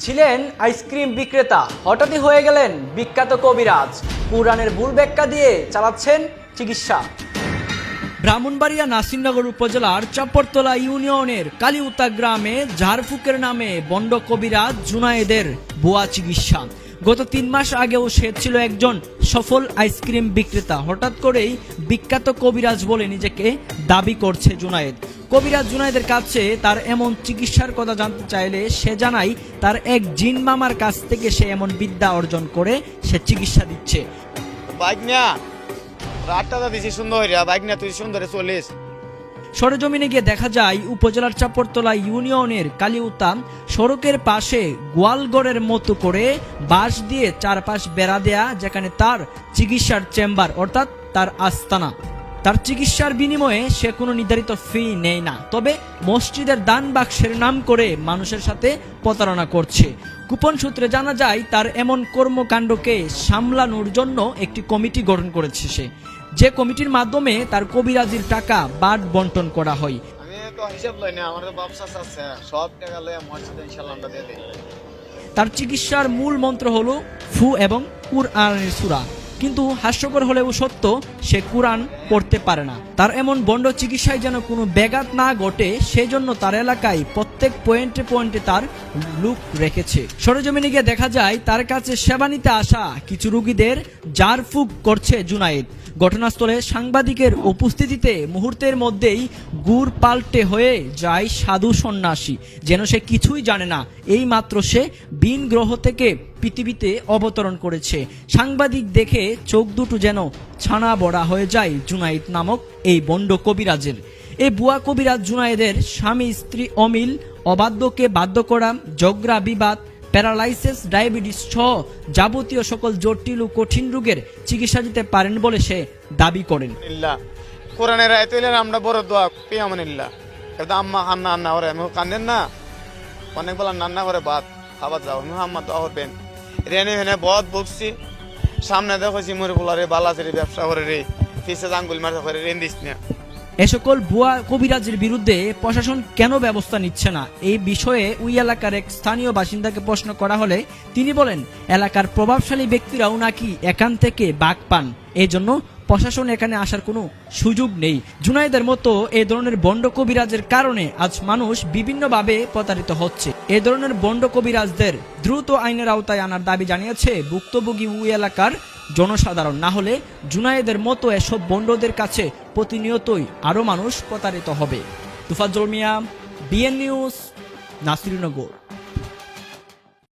ছিলেন আইসক্রিম বিক্রেতা, হঠাৎই হয়ে গেলেন বিখ্যাত কবিরাজ। কুরআনের ভুল ব্যাখ্যা দিয়ে চালাচ্ছেন চিকিৎসা। ব্রাহ্মণবাড়িয়া নাসিরনগর উপজেলার চাপড়তলা ইউনিয়নের কালিউতা গ্রামে ঝাড়ফুকের নামে বন্ড কবিরাজ জুনায়েদের ভুয়া চিকিৎসা। গত 3 মাস আগেও সে ছিল একজন সফল আইসক্রিম বিক্রেতা। হঠাৎ করেই বিখ্যাত কবিরাজ বলে নিজেকে দাবি করছে জুনায়েদ। কবিরাজ জুনায়েদের কাছে তার এমন চিকিৎসার কথা জানতে চাইলে সে জানায় তার এক জিন মামার কাছ থেকে সে এমন বিদ্যা অর্জন করে সে চিকিৎসা দিচ্ছে। সরেজমিনে গিয়ে দেখা যায় উপজেলার চাপড়তলা ইউনিয়নের কালিউতা সড়কের পাশে গোয়ালগড়ের মতো করে বাঁশ দিয়ে চারপাশ বেড়া দেয়া, যেখানে তার চিকিৎসার চেম্বার অর্থাৎ তার আস্তানা। তার চিকিৎসার বিনিময়ে সে কোনো নির্ধারিত ফি নেয় না, তবে মসজিদের দান বাক্সের নাম করে মানুষের সাথে প্রতারণা করছে। গোপন সূত্রে জানা যায় তার এমন কর্মকাণ্ডকে সামলানোর জন্য একটি কমিটি গঠন করেছে সে, যে কমিটির মাধ্যমে তার কবিরাজির টাকা বাট বন্টন করা হয়। তার চিকিৎসার মূল মন্ত্র হলো ফু এবং কুরআনের সূরা, কিন্তু হাস্যকর হলেও সত্য, সে কুরআন পড়তে পারে না। তার এমন বন্ড চিকিৎসায় যেন কোনো ব্যাঘাত না ঘটে, সেজন্য তার এলাকায় প্রত্যেক পয়েন্টে পয়েন্টে তার লোক রেখেছে। সরেজমিনে গিয়ে দেখা যায় তার কাছে সেবা নিতে আসা কিছু রোগীদের ঝাড়ফুঁক করছে জুনায়েদ। ঘটনাস্থলে সাংবাদিকের উপস্থিতিতে মুহূর্তের মধ্যেই গুড় পাল্টে হয়ে যায় সাধু সন্ন্যাসী, যেন সে কিছুই জানে না, এই মাত্র সে ভিন গ্রহ থেকে পৃথিবীতে অবতরণ করেছে। সাংবাদিক দেখে চোখ দুটো যেন ছানা বড়া হয়ে যায় জুনায়েদ নামক এই বন্ড কবিরাজের। এই বুয়া কবিরাজ জুনায়েদের স্বামী স্ত্রী অমিল, অবাধ্যকে বাধ্য করা, ঝগড়া বিবাদ, প্যারালাইসিস, ডায়াবেটিস সহ যাবতীয় সকল জটিল ও কঠিন রোগের চিকিৎসা দিতে পারেন বলে সে দাবি করেন। কোরআনের আয়াত হইলেন আমরা বড় দোয়া পিয়ামানিল্লাহ, কিন্তু আম্মা খান্না আন্না ওরে আমি কান্দেন না, অনেক বেলা রান্না করে ভাত খাবার যাও আম্মা দোয়া করবেন। রেনে ভেনে বহুত বকছি, সামনে দেখছি মরে বলারে বালাচেরি ব্যবসা করে রে, ফিসে আঙ্গুল মারতে করে রেন দিস না। এ সকল ভুয়া কবিরাজের বিরুদ্ধে প্রশাসন কেন ব্যবস্থা নিচ্ছে না, এই বিষয়ে ওই এলাকার এক স্থানীয় বাসিন্দাকে প্রশ্ন করা হলে তিনি বলেন, এলাকার প্রভাবশালী ব্যক্তিরাও নাকি এখান থেকে বাগ পান, এই জন্য প্রশাসন এখানে আসার কোনো সুযোগ নেই। জুনায়েদের মতো এই ধরনের বন্ড কবিরাজের কারণে আজ মানুষ বিভিন্নভাবে প্রতারিত হচ্ছে। এই ধরনের বন্ড কবিরাজদের দ্রুত আইনের আওতায় আনার দাবি জানিয়েছে ভুক্তভোগী ওই এলাকার জনসাধারণ। না হলে জুনায়েদের মতো এসব বন্ডদের কাছে প্রতিনিয়তই আরও মানুষ প্রতারিত হবে। তুফাজ্জল মিয়া, বিএন নিউজ, নাসিরনগর।